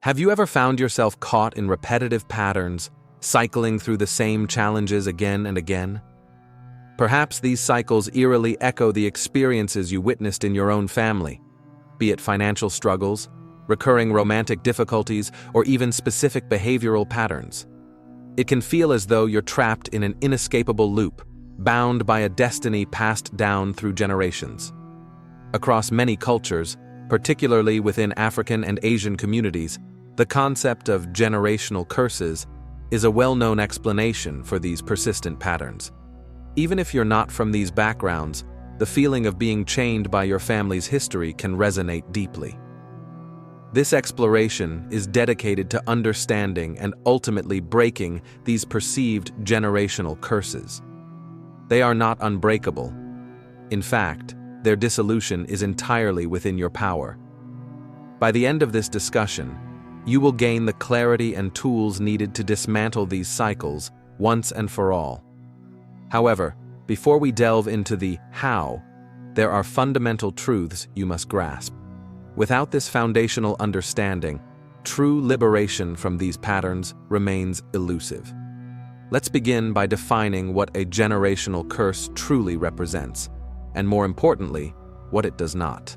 Have you ever found yourself caught in repetitive patterns, cycling through the same challenges again and again? Perhaps these cycles eerily echo the experiences you witnessed in your own family, be it financial struggles, recurring romantic difficulties, or even specific behavioral patterns. It can feel as though you're trapped in an inescapable loop, bound by a destiny passed down through generations. Across many cultures, particularly within African and Asian communities, the concept of generational curses is a well-known explanation for these persistent patterns. Even if you're not from these backgrounds, the feeling of being chained by your family's history can resonate deeply. This exploration is dedicated to understanding and ultimately breaking these perceived generational curses. They are not unbreakable. In fact, their dissolution is entirely within your power. By the end of this discussion, you will gain the clarity and tools needed to dismantle these cycles once and for all. However, before we delve into the how, there are fundamental truths you must grasp. Without this foundational understanding, true liberation from these patterns remains elusive. Let's begin by defining what a generational curse truly represents, and more importantly, what it does not.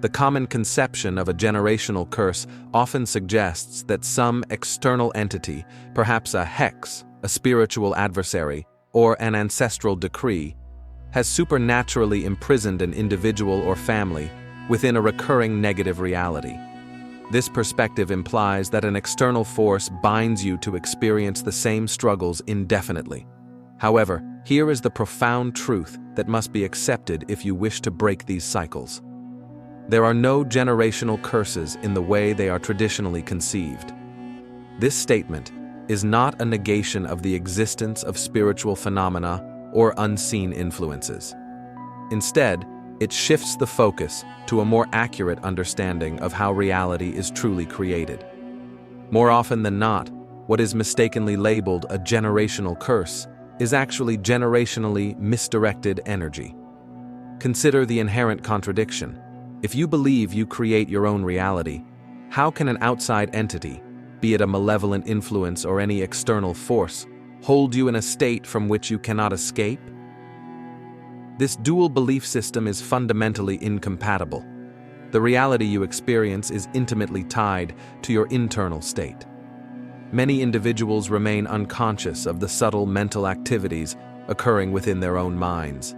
The common conception of a generational curse often suggests that some external entity, perhaps a hex, a spiritual adversary, or an ancestral decree, has supernaturally imprisoned an individual or family within a recurring negative reality. This perspective implies that an external force binds you to experience the same struggles indefinitely. However, here is the profound truth that must be accepted if you wish to break these cycles. There are no generational curses in the way they are traditionally conceived. This statement is not a negation of the existence of spiritual phenomena or unseen influences. Instead, it shifts the focus to a more accurate understanding of how reality is truly created. More often than not, what is mistakenly labeled a generational curse is actually generationally misdirected energy. Consider the inherent contradiction. If you believe you create your own reality, how can an outside entity, be it a malevolent influence or any external force, hold you in a state from which you cannot escape? This dual belief system is fundamentally incompatible. The reality you experience is intimately tied to your internal state. Many individuals remain unconscious of the subtle mental activities occurring within their own minds.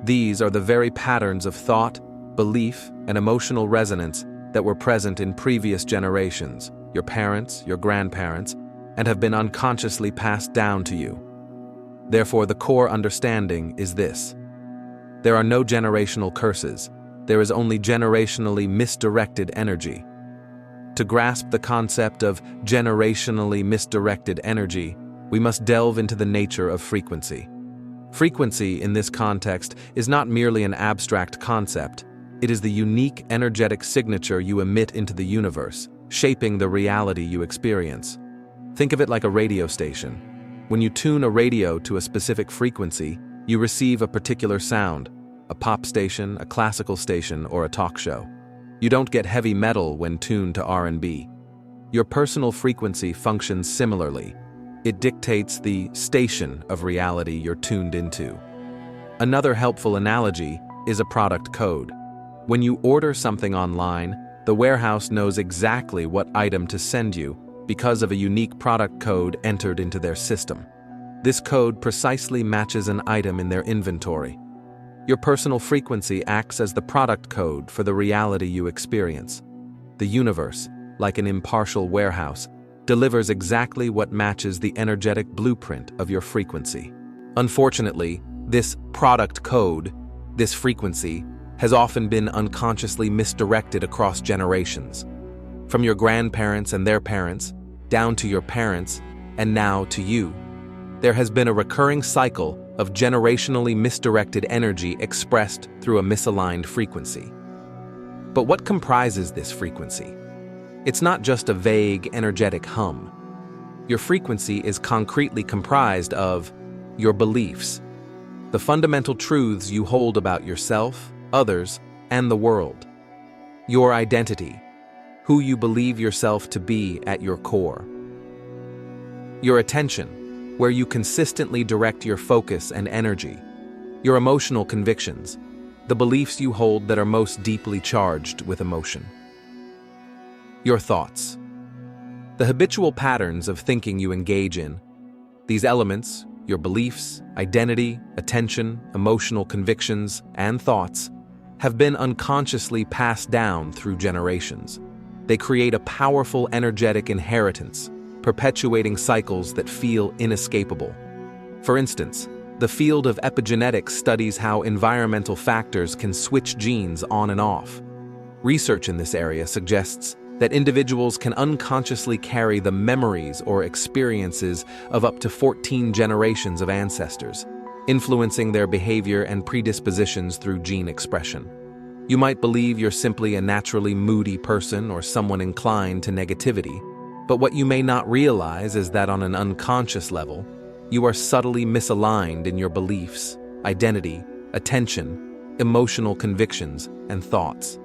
These are the very patterns of thought, belief, and emotional resonance that were present in previous generations, your parents, your grandparents, and have been unconsciously passed down to you. Therefore, the core understanding is this: there are no generational curses. There is only generationally misdirected energy. To grasp the concept of generationally misdirected energy, we must delve into the nature of frequency. Frequency, in this context, is not merely an abstract concept. It is the unique energetic signature you emit into the universe, shaping the reality you experience. Think of it like a radio station. When you tune a radio to a specific frequency, you receive a particular sound, a pop station, a classical station, or a talk show. You don't get heavy metal when tuned to R&B. Your personal frequency functions similarly. It dictates the station of reality you're tuned into. Another helpful analogy is a product code. When you order something online, the warehouse knows exactly what item to send you because of a unique product code entered into their system. This code precisely matches an item in their inventory. Your personal frequency acts as the product code for the reality you experience. The universe, like an impartial warehouse, delivers exactly what matches the energetic blueprint of your frequency. Unfortunately, this product code, this frequency, has often been unconsciously misdirected across generations. From your grandparents and their parents, down to your parents, and now to you. There has been a recurring cycle of generationally misdirected energy expressed through a misaligned frequency. But what comprises this frequency? It's not just a vague, energetic hum. Your frequency is concretely comprised of your beliefs, the fundamental truths you hold about yourself, others, and the world. Your identity, who you believe yourself to be at your core. Your attention, where you consistently direct your focus and energy. Your emotional convictions, the beliefs you hold that are most deeply charged with emotion. Your thoughts, the habitual patterns of thinking you engage in. These elements, your beliefs, identity, attention, emotional convictions, and thoughts, have been unconsciously passed down through generations. They create a powerful energetic inheritance, perpetuating cycles that feel inescapable. For instance, the field of epigenetics studies how environmental factors can switch genes on and off. Research in this area suggests that individuals can unconsciously carry the memories or experiences of up to 14 generations of ancestors, influencing their behavior and predispositions through gene expression. You might believe you're simply a naturally moody person or someone inclined to negativity, but what you may not realize is that on an unconscious level, you are subtly misaligned in your beliefs, identity, attention, emotional convictions, and thoughts,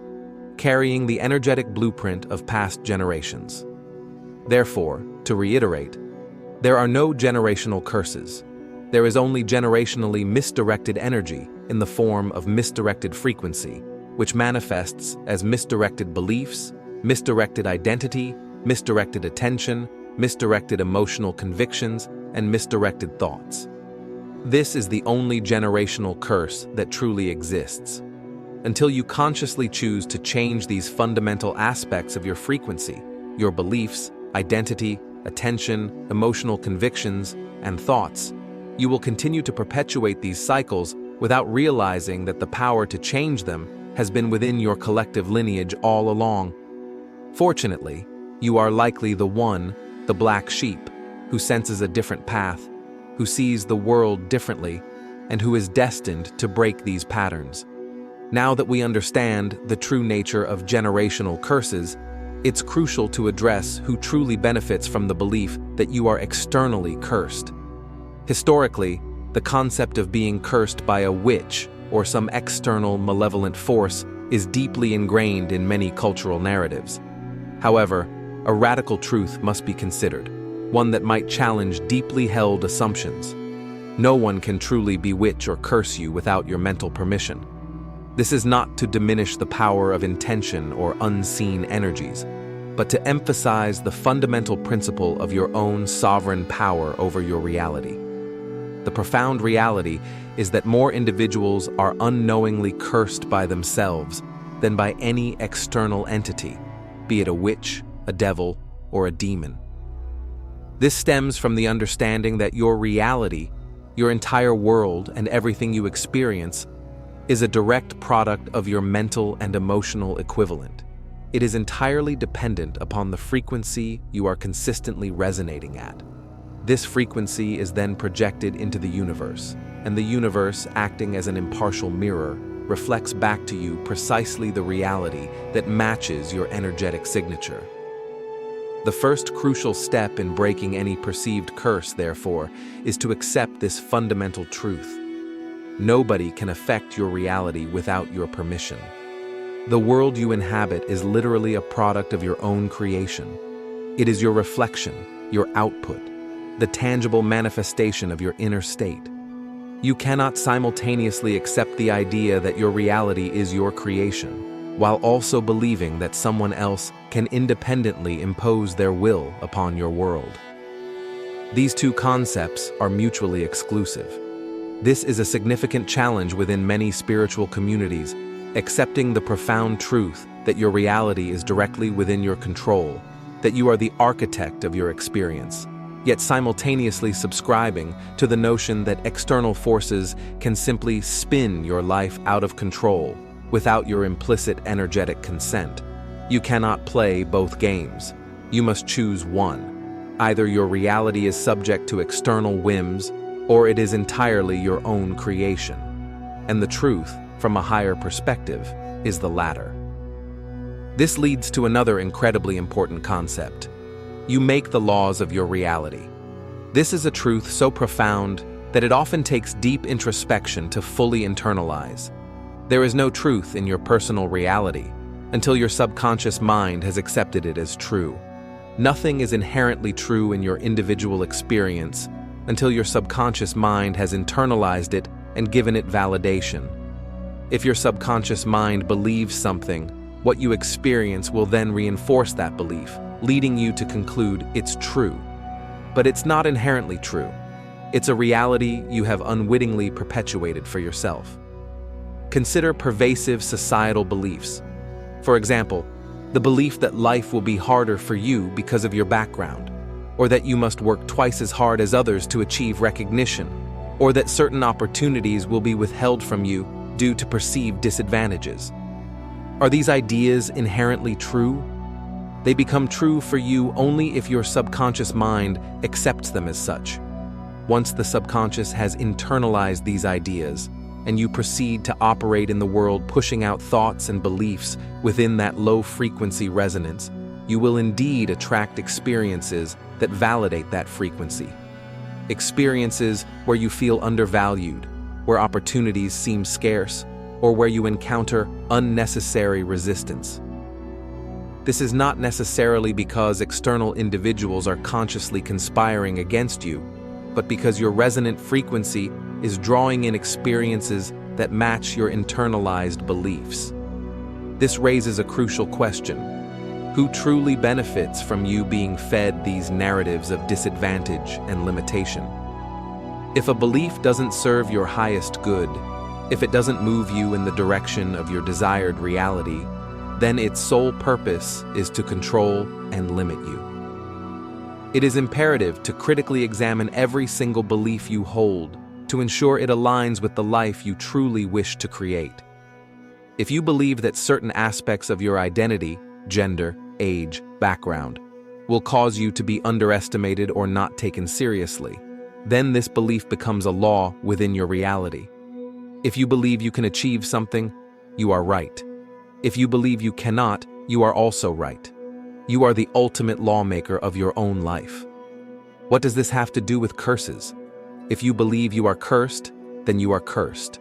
carrying the energetic blueprint of past generations. Therefore, to reiterate, there are no generational curses. There is only generationally misdirected energy in the form of misdirected frequency, which manifests as misdirected beliefs, misdirected identity, misdirected attention, misdirected emotional convictions, and misdirected thoughts. This is the only generational curse that truly exists. Until you consciously choose to change these fundamental aspects of your frequency, your beliefs, identity, attention, emotional convictions, and thoughts, you will continue to perpetuate these cycles without realizing that the power to change them has been within your collective lineage all along. Fortunately, you are likely the black sheep, who senses a different path, who sees the world differently, and who is destined to break these patterns. Now that we understand the true nature of generational curses, it's crucial to address who truly benefits from the belief that you are externally cursed. Historically, the concept of being cursed by a witch or some external malevolent force is deeply ingrained in many cultural narratives. However, a radical truth must be considered, one that might challenge deeply held assumptions. No one can truly bewitch or curse you without your mental permission. This is not to diminish the power of intention or unseen energies, but to emphasize the fundamental principle of your own sovereign power over your reality. The profound reality is that more individuals are unknowingly cursed by themselves than by any external entity, be it a witch, a devil, or a demon. This stems from the understanding that your reality, your entire world, and everything you experience is a direct product of your mental and emotional equivalent. It is entirely dependent upon the frequency you are consistently resonating at. This frequency is then projected into the universe, and the universe, acting as an impartial mirror, reflects back to you precisely the reality that matches your energetic signature. The first crucial step in breaking any perceived curse, therefore, is to accept this fundamental truth. Nobody can affect your reality without your permission. The world you inhabit is literally a product of your own creation. It is your reflection, your output, the tangible manifestation of your inner state. You cannot simultaneously accept the idea that your reality is your creation, while also believing that someone else can independently impose their will upon your world. These two concepts are mutually exclusive. This is a significant challenge within many spiritual communities, accepting the profound truth that your reality is directly within your control, that you are the architect of your experience, yet simultaneously subscribing to the notion that external forces can simply spin your life out of control without your implicit energetic consent. You cannot play both games. You must choose one. Either your reality is subject to external whims, or it is entirely your own creation. And the truth, from a higher perspective, is the latter. This leads to another incredibly important concept. You make the laws of your reality. This is a truth so profound that it often takes deep introspection to fully internalize. There is no truth in your personal reality, until your subconscious mind has accepted it as true. Nothing is inherently true in your individual experience until your subconscious mind has internalized it and given it validation. If your subconscious mind believes something, what you experience will then reinforce that belief, leading you to conclude it's true. But it's not inherently true. It's a reality you have unwittingly perpetuated for yourself. Consider pervasive societal beliefs. For example, the belief that life will be harder for you because of your background, or that you must work twice as hard as others to achieve recognition, or that certain opportunities will be withheld from you due to perceived disadvantages. Are these ideas inherently true? They become true for you only if your subconscious mind accepts them as such. Once the subconscious has internalized these ideas, and you proceed to operate in the world pushing out thoughts and beliefs within that low-frequency resonance, you will indeed attract experiences that validate that frequency. Experiences where you feel undervalued, where opportunities seem scarce, or where you encounter unnecessary resistance. This is not necessarily because external individuals are consciously conspiring against you, but because your resonant frequency is drawing in experiences that match your internalized beliefs. This raises a crucial question. Who truly benefits from you being fed these narratives of disadvantage and limitation? If a belief doesn't serve your highest good, if it doesn't move you in the direction of your desired reality, then its sole purpose is to control and limit you. It is imperative to critically examine every single belief you hold to ensure it aligns with the life you truly wish to create. If you believe that certain aspects of your identity, gender, age, background, will cause you to be underestimated or not taken seriously, then this belief becomes a law within your reality. If you believe you can achieve something, you are right. If you believe you cannot, you are also right. You are the ultimate lawmaker of your own life. What does this have to do with curses? If you believe you are cursed, then you are cursed.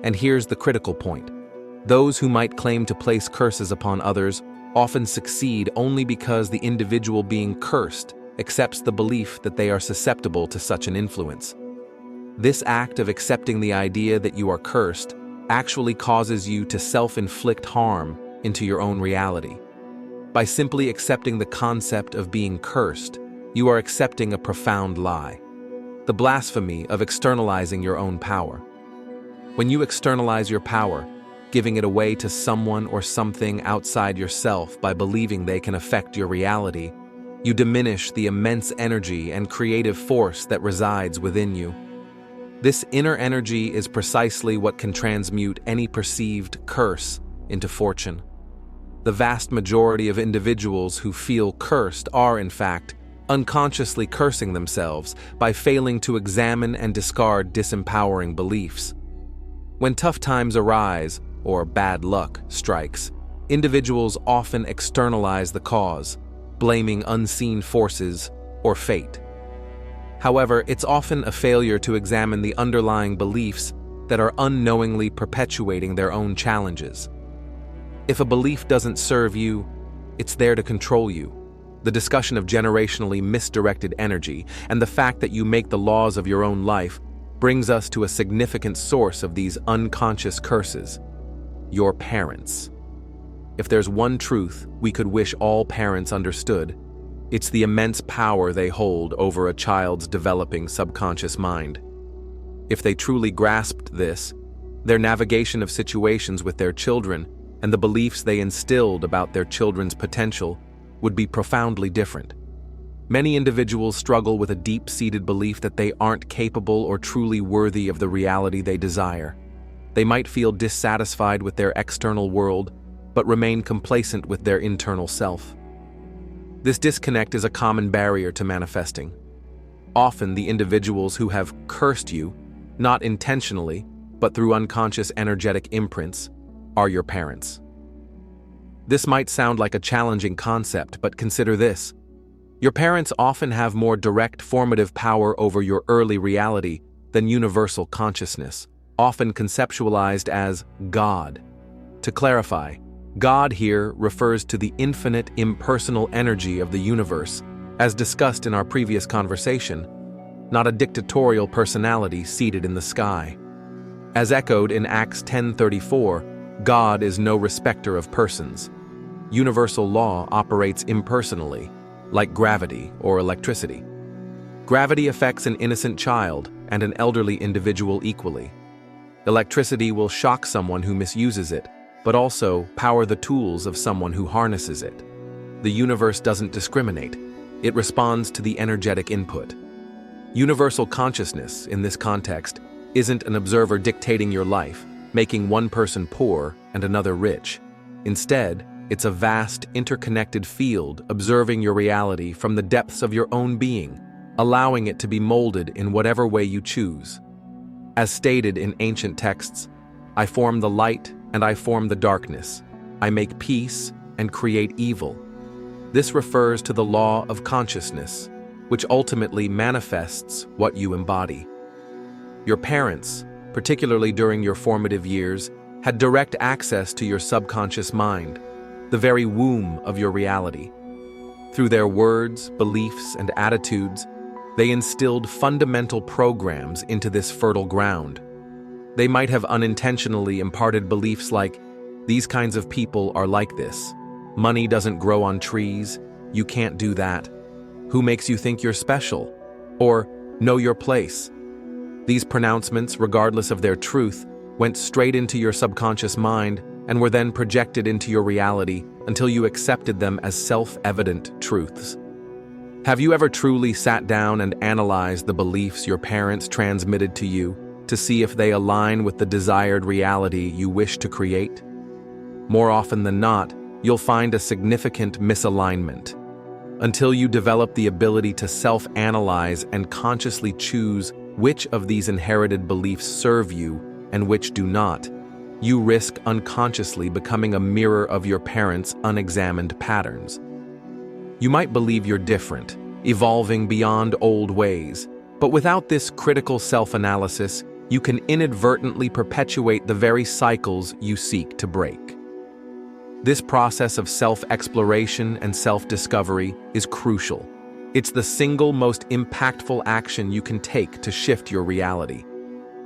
And here's the critical point. Those who might claim to place curses upon others often succeed only because the individual being cursed accepts the belief that they are susceptible to such an influence. This act of accepting the idea that you are cursed actually causes you to self-inflict harm into your own reality. By simply accepting the concept of being cursed, you are accepting a profound lie, the blasphemy of externalizing your own power. When you externalize your power, giving it away to someone or something outside yourself by believing they can affect your reality, you diminish the immense energy and creative force that resides within you. This inner energy is precisely what can transmute any perceived curse into fortune. The vast majority of individuals who feel cursed are, in fact, unconsciously cursing themselves by failing to examine and discard disempowering beliefs. When tough times arise, or bad luck strikes, individuals often externalize the cause, blaming unseen forces or fate. However, it's often a failure to examine the underlying beliefs that are unknowingly perpetuating their own challenges. If a belief doesn't serve you, it's there to control you. The discussion of generationally misdirected energy and the fact that you make the laws of your own life brings us to a significant source of these unconscious curses: your parents. If there's one truth we could wish all parents understood, it's the immense power they hold over a child's developing subconscious mind. If they truly grasped this, their navigation of situations with their children and the beliefs they instilled about their children's potential would be profoundly different. Many individuals struggle with a deep-seated belief that they aren't capable or truly worthy of the reality they desire. They might feel dissatisfied with their external world, but remain complacent with their internal self. This disconnect is a common barrier to manifesting. Often the individuals who have cursed you, not intentionally, but through unconscious energetic imprints, are your parents. This might sound like a challenging concept, but consider this. Your parents often have more direct formative power over your early reality than universal consciousness, often conceptualized as God. To clarify, God here refers to the infinite impersonal energy of the universe, as discussed in our previous conversation, not a dictatorial personality seated in the sky. As echoed in Acts 10:34, God is no respecter of persons. Universal law operates impersonally, like gravity or electricity. Gravity affects an innocent child and an elderly individual equally. Electricity will shock someone who misuses it, but also power the tools of someone who harnesses it. The universe doesn't discriminate. It responds to the energetic input. Universal consciousness, in this context, isn't an observer dictating your life, making one person poor and another rich. Instead, it's a vast, interconnected field observing your reality from the depths of your own being, allowing it to be molded in whatever way you choose. As stated in ancient texts, I form the light and I form the darkness. I make peace and create evil. This refers to the law of consciousness, which ultimately manifests what you embody. Your parents, particularly during your formative years, had direct access to your subconscious mind, the very womb of your reality. Through their words, beliefs, and attitudes, they instilled fundamental programs into this fertile ground. They might have unintentionally imparted beliefs like, these kinds of people are like this. Money doesn't grow on trees. You can't do that. Who makes you think you're special? Or, know your place. These pronouncements, regardless of their truth, went straight into your subconscious mind and were then projected into your reality until you accepted them as self-evident truths. Have you ever truly sat down and analyzed the beliefs your parents transmitted to you to see if they align with the desired reality you wish to create? More often than not, you'll find a significant misalignment. Until you develop the ability to self-analyze and consciously choose which of these inherited beliefs serve you and which do not, you risk unconsciously becoming a mirror of your parents' unexamined patterns. You might believe you're different, evolving beyond old ways, but without this critical self-analysis, you can inadvertently perpetuate the very cycles you seek to break. This process of self-exploration and self-discovery is crucial. It's the single most impactful action you can take to shift your reality.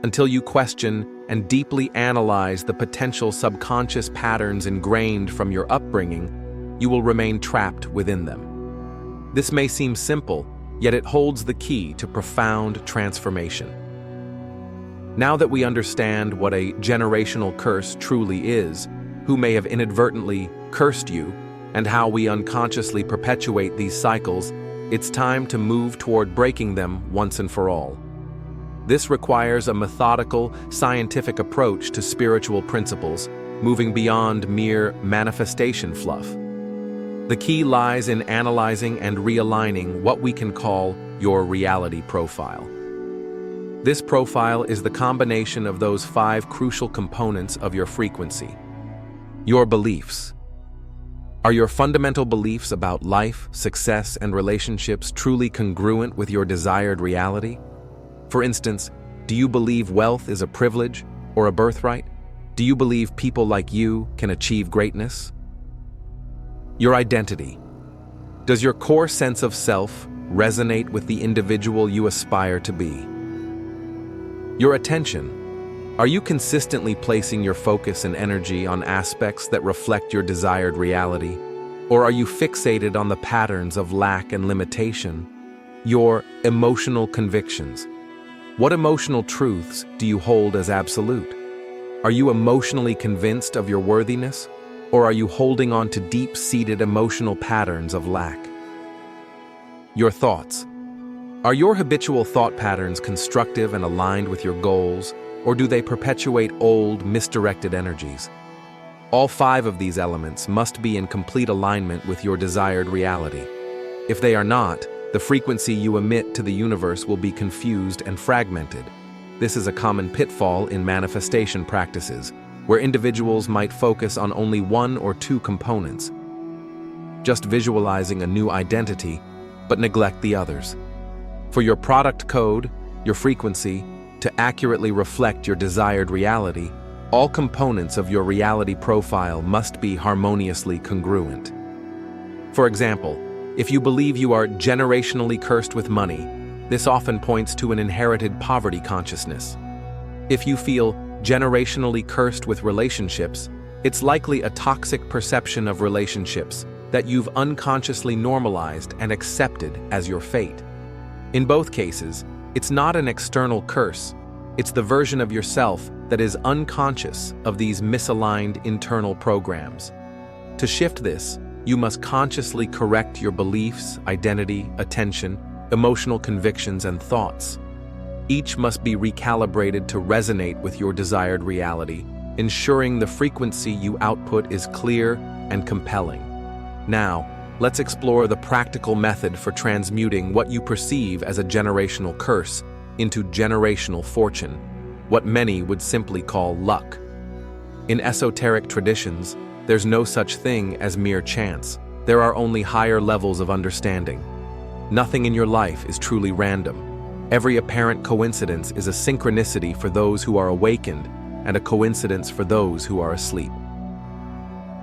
Until you question and deeply analyze the potential subconscious patterns ingrained from your upbringing, you will remain trapped within them. This may seem simple, yet it holds the key to profound transformation. Now that we understand what a generational curse truly is, who may have inadvertently cursed you, and how we unconsciously perpetuate these cycles, it's time to move toward breaking them once and for all. This requires a methodical, scientific approach to spiritual principles, moving beyond mere manifestation fluff. The key lies in analyzing and realigning what we can call your reality profile. This profile is the combination of those 5 crucial components of your frequency. Your beliefs. Are your fundamental beliefs about life, success, and relationships truly congruent with your desired reality? For instance, do you believe wealth is a privilege or a birthright? Do you believe people like you can achieve greatness? Your identity. Does your core sense of self resonate with the individual you aspire to be? Your attention. Are you consistently placing your focus and energy on aspects that reflect your desired reality? Or are you fixated on the patterns of lack and limitation? Your emotional convictions. What emotional truths do you hold as absolute? Are you emotionally convinced of your worthiness? Or are you holding on to deep-seated emotional patterns of lack? Your thoughts. Are your habitual thought patterns constructive and aligned with your goals, or do they perpetuate old, misdirected energies? All 5 of these elements must be in complete alignment with your desired reality. If they are not, the frequency you emit to the universe will be confused and fragmented. This is a common pitfall in manifestation practices, where individuals might focus on only 1 or 2 components, just visualizing a new identity, but neglect the others. For your product code, your frequency, to accurately reflect your desired reality, All components of your reality profile must be harmoniously congruent. For example, if you believe you are generationally cursed with money, this often points to an inherited poverty consciousness. If you feel generationally cursed with relationships, it's likely a toxic perception of relationships that you've unconsciously normalized and accepted as your fate. In both cases, it's not an external curse, it's the version of yourself that is unconscious of these misaligned internal programs. To shift this, you must consciously correct your beliefs, identity, attention, emotional convictions, and thoughts. Each must be recalibrated to resonate with your desired reality, ensuring the frequency you output is clear and compelling. Now, let's explore the practical method for transmuting what you perceive as a generational curse into generational fortune, what many would simply call luck. In esoteric traditions, there's no such thing as mere chance. There are only higher levels of understanding. Nothing in your life is truly random. Every apparent coincidence is a synchronicity for those who are awakened and a coincidence for those who are asleep.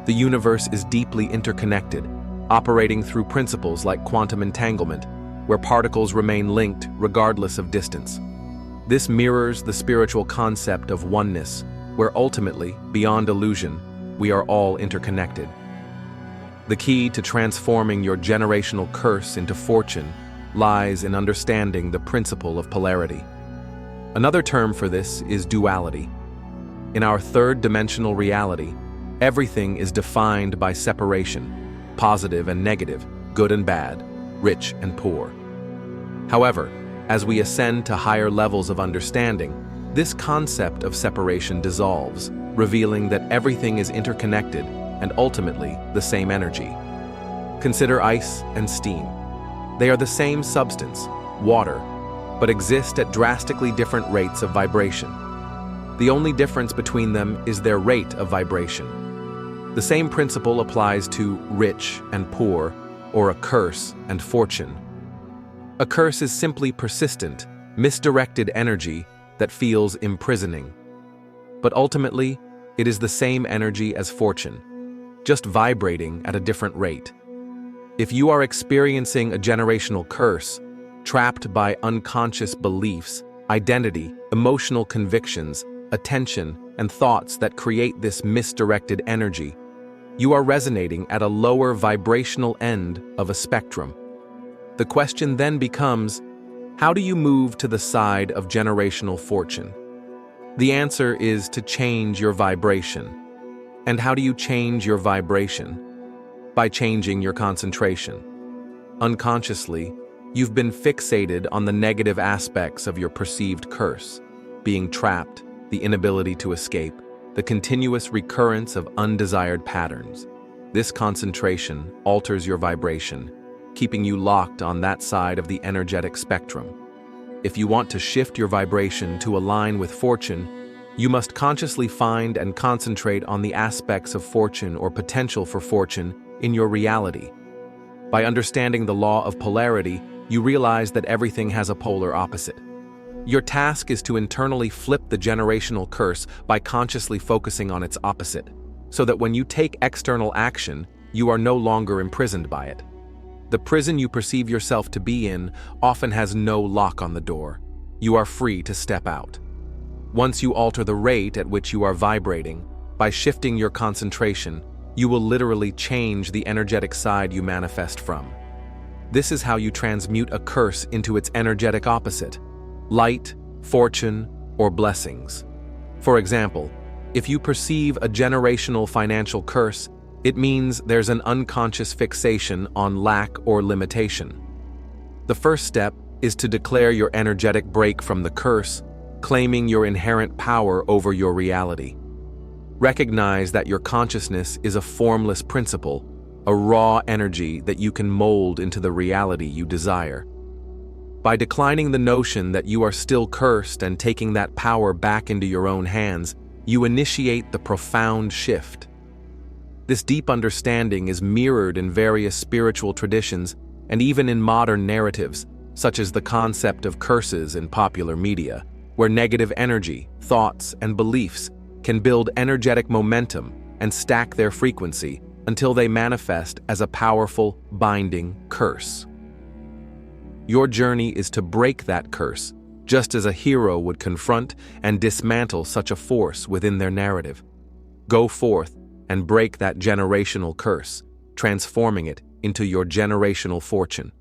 The universe is deeply interconnected, operating through principles like quantum entanglement, where particles remain linked regardless of distance. This mirrors the spiritual concept of oneness, where ultimately, beyond illusion, we are all interconnected. The key to transforming your generational curse into fortune lies in understanding the principle of polarity. Another term for this is duality. In our third-dimensional reality, everything is defined by separation, positive and negative, good and bad, rich and poor. However, as we ascend to higher levels of understanding, this concept of separation dissolves, revealing that everything is interconnected and ultimately the same energy. Consider ice and steam. They are the same substance, water, but exist at drastically different rates of vibration. The only difference between them is their rate of vibration. The same principle applies to rich and poor, or a curse and fortune. A curse is simply persistent, misdirected energy that feels imprisoning. But ultimately, it is the same energy as fortune, just vibrating at a different rate. If you are experiencing a generational curse, trapped by unconscious beliefs, identity, emotional convictions, attention, and thoughts that create this misdirected energy, you are resonating at a lower vibrational end of a spectrum. The question then becomes, how do you move to the side of generational fortune? The answer is to change your vibration. And how do you change your vibration? By changing your concentration. Unconsciously, you've been fixated on the negative aspects of your perceived curse, being trapped, the inability to escape, the continuous recurrence of undesired patterns. This concentration alters your vibration, keeping you locked on that side of the energetic spectrum. If you want to shift your vibration to align with fortune, you must consciously find and concentrate on the aspects of fortune or potential for fortune in your reality. By understanding the law of polarity, you realize that everything has a polar opposite. Your task is to internally flip the generational curse by consciously focusing on its opposite, so that when you take external action, you are no longer imprisoned by it. The prison you perceive yourself to be in often has no lock on the door. You are free to step out. Once you alter the rate at which you are vibrating, by shifting your concentration, you will literally change the energetic side you manifest from. This is how you transmute a curse into its energetic opposite: light, fortune, or blessings. For example, if you perceive a generational financial curse, it means there's an unconscious fixation on lack or limitation. The first step is to declare your energetic break from the curse, claiming your inherent power over your reality. Recognize that your consciousness is a formless principle, a raw energy that you can mold into the reality you desire. By declining the notion that you are still cursed and taking that power back into your own hands, you initiate the profound shift. This deep understanding is mirrored in various spiritual traditions and even in modern narratives, such as the concept of curses in popular media, where negative energy, thoughts, and beliefs can build energetic momentum and stack their frequency until they manifest as a powerful, binding curse. Your journey is to break that curse, just as a hero would confront and dismantle such a force within their narrative. Go forth and break that generational curse, transforming it into your generational fortune.